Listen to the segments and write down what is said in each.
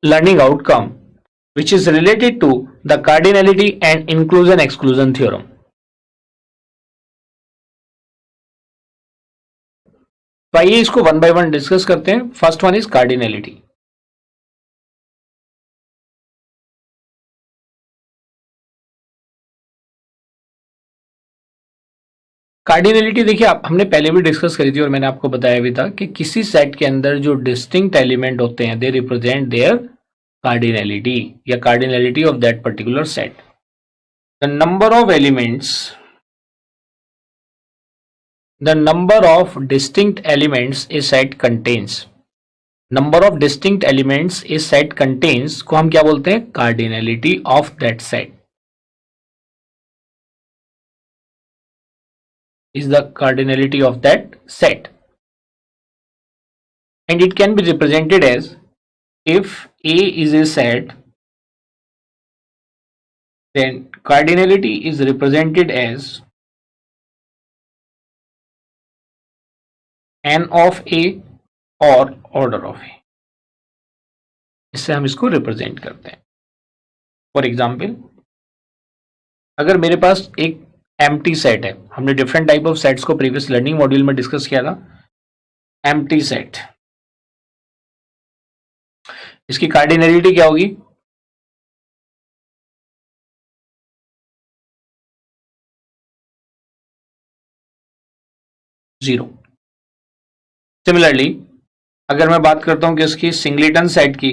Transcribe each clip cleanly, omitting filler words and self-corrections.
learning outcome which is related to the cardinality and inclusion exclusion theorem. तो आइए इसको one by one discuss करते हैं. First one is cardinality. Cardinality देखिए, आप हमने पहले भी डिस्कस करी थी और मैंने आपको बताया भी था कि किसी सेट के अंदर जो डिस्टिंक्ट एलिमेंट होते हैं दे रिप्रेजेंट देयर कार्डिनलिटी या cardinality of that particular set. The number of elements, the number of distinct elements a set contains, number of distinct elements a set contains को हम क्या बोलते हैं? cardinality of that set is the cardinality of that set, and it can be represented as, if A is a set, then cardinality is represented as n of A और order of A. इससे हम इसको represent करते हैं. For example, अगर मेरे पास एक empty set है, हमने डिफरेंट टाइप ऑफ सेट्स को प्रीवियस लर्निंग मॉड्यूल में डिस्कस किया था. एम्प्टी सेट, इसकी कार्डिनलिटी क्या होगी? जीरो. सिमिलरली अगर मैं बात करता हूं कि इसकी सिंगलेटन सेट की,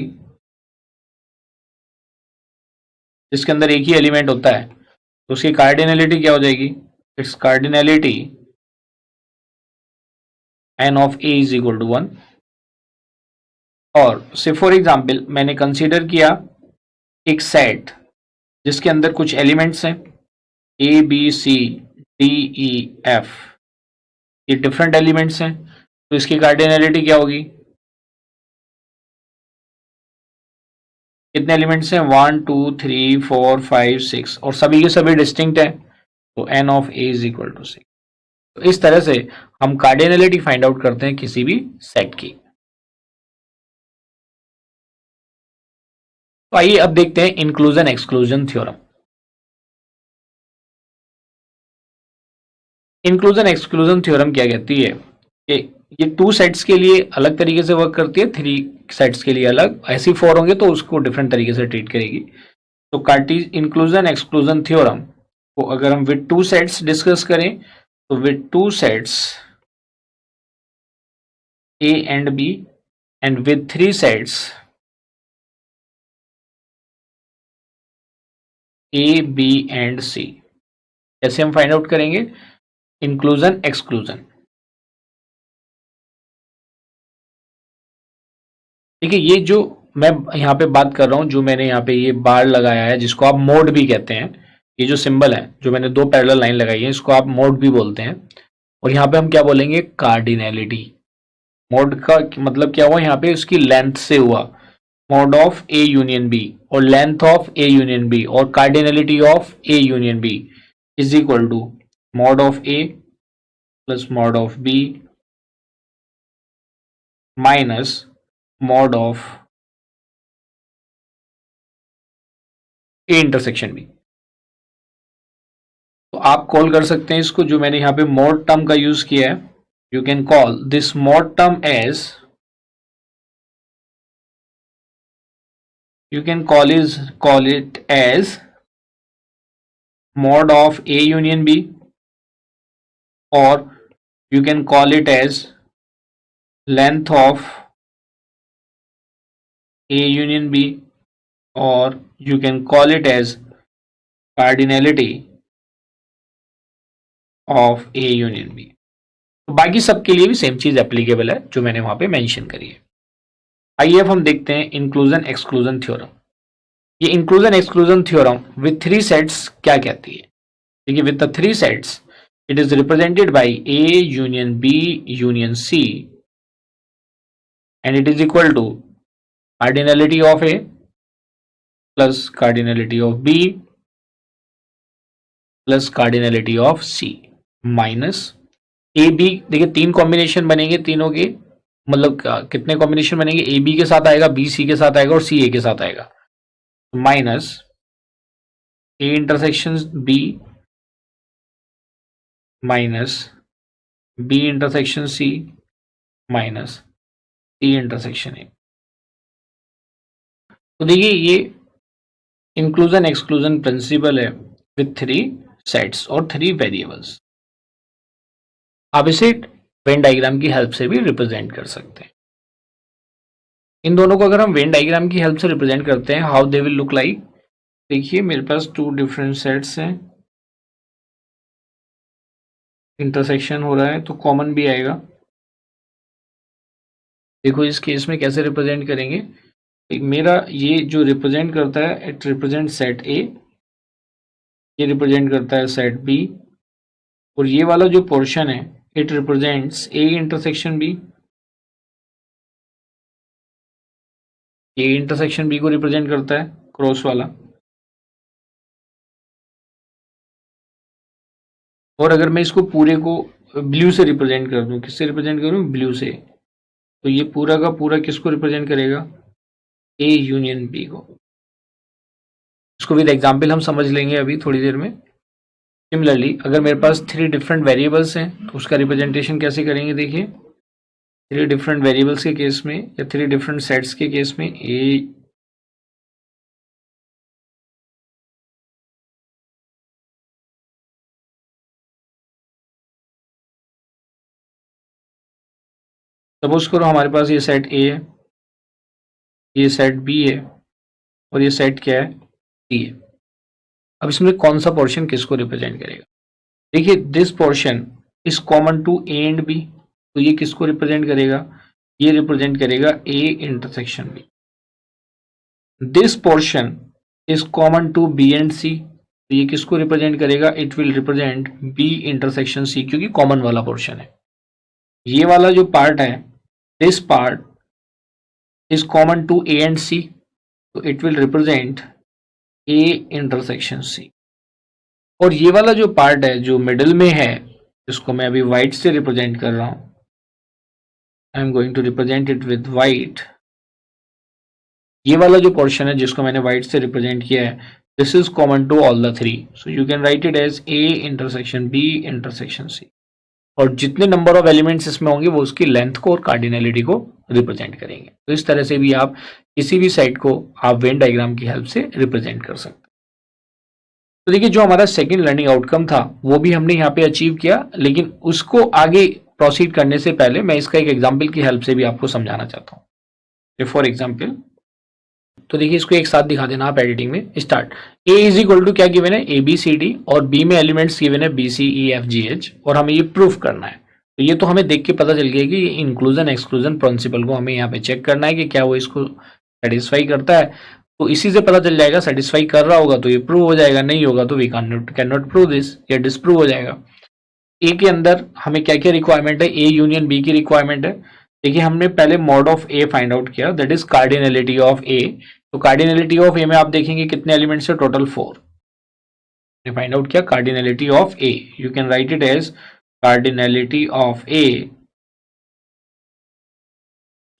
जिसके अंदर एक ही एलिमेंट होता है, तो उसकी कार्डिनलिटी क्या हो जाएगी? It's cardinality n of A is equal to 1. और से फॉर एग्जाम्पल मैंने कंसीडर किया एक सेट जिसके अंदर कुछ एलिमेंट्स हैं A B C D E F, ये डिफरेंट एलिमेंट्स हैं, तो इसकी कार्डिनलिटी क्या होगी? कितने एलिमेंट्स हैं? 1 2 3 4 5 6 और सभी के सभी डिस्टिंक्ट हैं, तो n of A is equal to 6. तो इस तरह से हम कार्डिनलिटी फाइंड आउट करते हैं किसी भी सेट की. तो आइए अब देखते हैं inclusion exclusion theorem. Inclusion exclusion theorem क्या कहती है कि ये टू सेट्स के लिए अलग तरीके से वर्क करती है, थ्री सेट्स के लिए अलग. ऐसी फोर होंगे तो उसको डिफरेंट तरीके से ट्रीट करेगी. तो कार्टीज इंक्लूजन एक्सक्लूजन थ्योरम को अगर हम विद टू सेट्स डिस्कस करें, तो with two sets A and B and with three sets A B and C, कैसे हम फाइंड आउट करेंगे? Inclusion exclusion. देखिए, ये जो मैं यहाँ पे बात कर रहा हूँ, जो मैंने यहाँ पे ये बार लगाया है जिसको आप मोड भी कहते हैं, ये जो सिंबल है, जो मैंने दो पैरेलल लाइन लगाई है, इसको आप मोड भी बोलते हैं. और यहाँ पे हम क्या बोलेंगे? कार्डिनलिटी. मोड का मतलब क्या हुआ? यहाँ पे उसकी लेंथ से हुआ, mod of A union B और length of A union B और cardinality of A union B is equal to mod of A plus mod of B minus mod of A intersection B. तो आप call कर सकते हैं इसको, जो मैंने यहाँ पे मोड टर्म का यूज किया है, you can call this mod term as, you can call it as mod of A union B, or you can call it as length of A union B, or you can call it as cardinality of A union B. तो बाकी सबके लिए भी same चीज applicable है जो मैंने वहां पे मेंशन करी है. आइए अब हम देखते हैं इंक्लूजन एक्सक्लूजन थ्योरम. ये inclusion exclusion theorem with three sets क्या कहती है? देखिए, with the three sets it is represented by A union B union C, and it is equal to cardinality of A plus cardinality of B plus cardinality of C minus A B. देखिए, तीन combination बनेंगे तीनों के, मतलब कितने combination बनेंगे, A B के साथ आएगा, बी सी के साथ आएगा और सी ए के साथ आएगा, minus A intersection B minus B intersection C minus C intersection A. तो देखिए ये इंक्लूजन एक्सक्लूजन प्रिंसिपल है विथ 3 सेट्स और 3 वेरिएबल्स। आप इसे वेन डायग्राम की हेल्प से भी रिप्रेजेंट कर सकते हैं। इन दोनों को अगर हम वेन डायग्राम की हेल्प से रिप्रेजेंट करते हैं, how they will look like. देखिए मेरे पास 2 डिफरेंट सेट्स हैं, इंटरसेक्शन हो रहा है तो कॉमन भी आएगा। देखो इस केस में कैसे रिप्रेजेंट करेंगे, एक मेरा ये जो रिप्रेजेंट करता है, इट रिप्रेजेंट सेट ए, ये रिप्रेजेंट करता है सेट बी, और ये वाला जो पोर्शन है it represents A intersection B, ये इंटरसेक्शन बी को रिप्रेजेंट करता है क्रॉस वाला। और अगर मैं इसको पूरे को ब्लू से रिप्रेजेंट कर दूं, किससे रिप्रेजेंट करूं, ब्लू से, तो ये पूरा का पूरा किसको रिप्रेजेंट करेगा, ए यूनियन बी को। इसको विद एग्जांपल हम समझ लेंगे अभी थोड़ी देर में। सिमिलरली अगर मेरे पास 3 डिफरेंट वेरिएबल्स हैं तो उसका रिप्रेजेंटेशन कैसे करेंगे, देखिए 3 डिफरेंट वेरिएबल्स के केस में या 3 डिफरेंट सेट्स के केस में ए सपोज करो हमारे पास ये सेट ए है, ये सेट बी है और ये सेट क्या है, सी है। अब इसमें कौन सा पोर्शन किसको रिप्रेजेंट करेगा, देखिए this portion is common to A and B, तो ये किसको रिप्रेजेंट करेगा, ये रिप्रेजेंट करेगा A intersection B. This portion is common to B and C, तो ये किसको रिप्रेजेंट करेगा, it will represent B intersection C, क्योंकि कॉमन वाला पोर्शन है। ये वाला जो पार्ट है, this part is common to A and C, तो it will represent A intersection C. और ये वाला जो पार्ट है जो मिडिल में है, जिसको मैं अभी व्हाइट से रिप्रेजेंट कर रहा हूं, I am going to represent it with white. ये वाला जो पोर्शन है जिसको मैंने व्हाइट से रिप्रेजेंट किया है, this is common to all the 3, so you can write it as A intersection B intersection C. और जितने नंबर ऑफ एलिमेंट्स इसमें होंगे वो उसकी लेंथ को और कार्डिनलिटी को रिप्रेजेंट करेंगे। तो इस तरह से भी आप किसी भी साइड को आप वेन डायग्राम की हेल्प से रिप्रेजेंट कर सकते हैं। तो देखिए जो हमारा सेकंड लर्निंग आउटकम था वो भी हमने यहाँ पे अचीव किया, लेकिन उसको आगे प्रोसीड करने से पहले मैं इसका एक एग्जाम्पल की हेल्प से भी आपको समझाना चाहता हूँ। फॉर एग्जाम्पल, तो देखिए इसको एक साथ दिखा देना आप एडिटिंग में। Start, A is equal to क्या गिवन है, ए बी सी डी, और बी में एलिमेंट्स गिवन है B C E F G H, और हमें ये प्रूफ करना है। तो ये तो हमें देख के पता चल गया कि ये इंक्लूजन एक्सक्लूजन प्रिंसिपल को हमें यहाँ पे चेक करना है कि क्या वो इसको सेटिस्फाई करता है। तो इसी से पता चल जाएगा, सेटिस्फाई कर रहा होगा तो ये प्रूव हो जाएगा, नहीं होगा तो we can not prove this, या डिसप्रूव हो जाएगा। ए के अंदर हमें क्या क्या रिक्वायरमेंट है, ए यूनियन बी की रिक्वायरमेंट है। देखिए हमने पहले mod of A find out किया, दैट इज कार्डिनलिटी ऑफ ए। तो कार्डिनलिटी ऑफ ए में आप देखेंगे कितने एलिमेंट्स है, टोटल 4। फाइंड आउट किया cardinality of A, you can write it as cardinality of A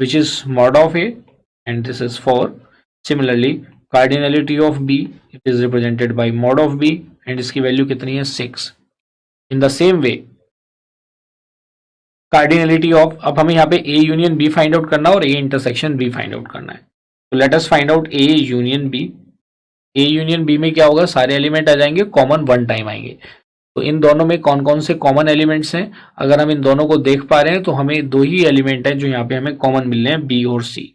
which is mod of a, and this is 4. Similarly cardinality of b, it is represented by mod of b, and इसकी value कितनी है, 6. in the same way cardinality of, अब हमें यहाँ पे A union B find out करना और A intersection B find out करना है। तो let us find out A union B. A union B में क्या होगा, सारे एलिमेंट आ जाएंगे, कॉमन वन टाइम आएंगे। तो इन दोनों में कौन कौन से कॉमन एलिमेंट्स हैं, अगर हम इन दोनों को देख पा रहे हैं तो हमें 2 ही एलिमेंट हैं जो यहाँ पे हमें कॉमन मिल रहे हैं, बी और सी।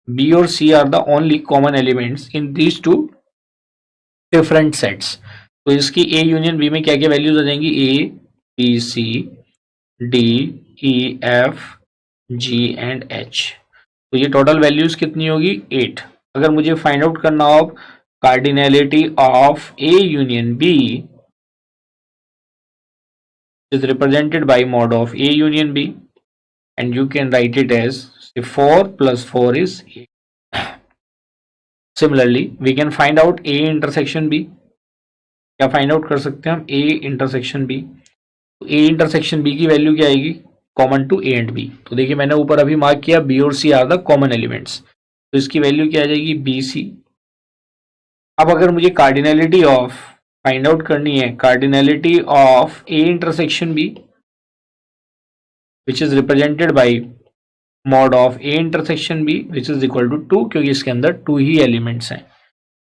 बी और C are the only common elements in these 2 different sets. तो इसकी ए यूनियन बी में क्या क्या वैल्यूज आ जाएंगी, A B C D E F G and H. तो ये टोटल वैल्यूज कितनी होगी, 8। अगर मुझे फाइंड आउट करना हो cardinality of A union B is represented by mod of A union B, and you can write it as 4 plus 4 is 8. Similarly we can find out A intersection B। क्या find out कर सकते हैं हम, A intersection B। तो A intersection B की value क्या आएगी, common to A and B. तो देखिए मैंने ऊपर अभी मार्क किया बी और C are the common elements, तो इसकी वैल्यू क्या आ जाएगी बी सी। अब अगर मुझे कार्डिनलिटी ऑफ फाइंड आउट करनी है, cardinality of A intersection B which is represented by mod of A intersection B which is equal to 2, क्योंकि इसके अंदर 2 ही एलिमेंट्स हैं।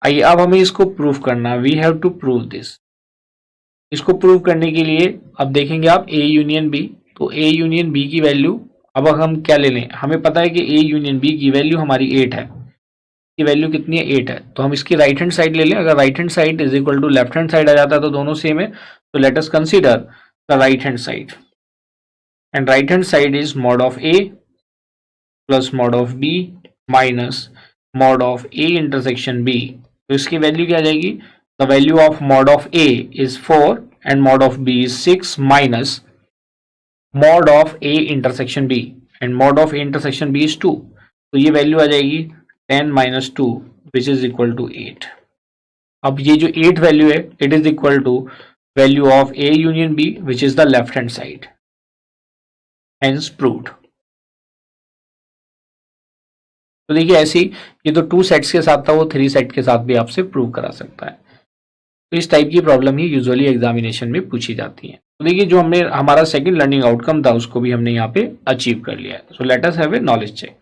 आइए अब हमें इसको प्रूव करना, we have to prove this. इसको प्रूव करने के लिए अब देखेंगे आप ए यूनियन बी, तो ए यूनियन बी की वैल्यू अब हम क्या ले लें, हमें पता है कि ए यूनियन बी की वैल्यू हमारी 8 है, की वैल्यू कितनी है 8 है, तो हम इसकी राइट हैंड साइड ले लें। अगर right hand side is equal to left hand side आ जाता है तो दोनों सेम है, तो let us consider the right hand side, and right hand side is mod of A plus mod of B minus mod of A intersection B. तो इसकी value क्या आ जाएगी, the value of mod of A is 4 and mod of b is 6 minus mod of a intersection b, and mod of a intersection b is 2, तो ये value आ जाएगी 10 minus 2 which is equal to 8। अब ये जो 8 value है it is equal to value of a union b which is the left hand side, hence proved। तो देखिए ऐसी ये तो 2 सेट्स के साथ था, वो 3 सेट के साथ भी आपसे प्रूव करा सकता है। तो इस टाइप की प्रॉब्लम ही यूजुअली एग्जामिनेशन में पूछी जाती है। तो देखिए जो हमने हमारा सेकंड लर्निंग आउटकम था उसको भी हमने यहाँ पे अचीव कर लिया है। So let us have a knowledge check.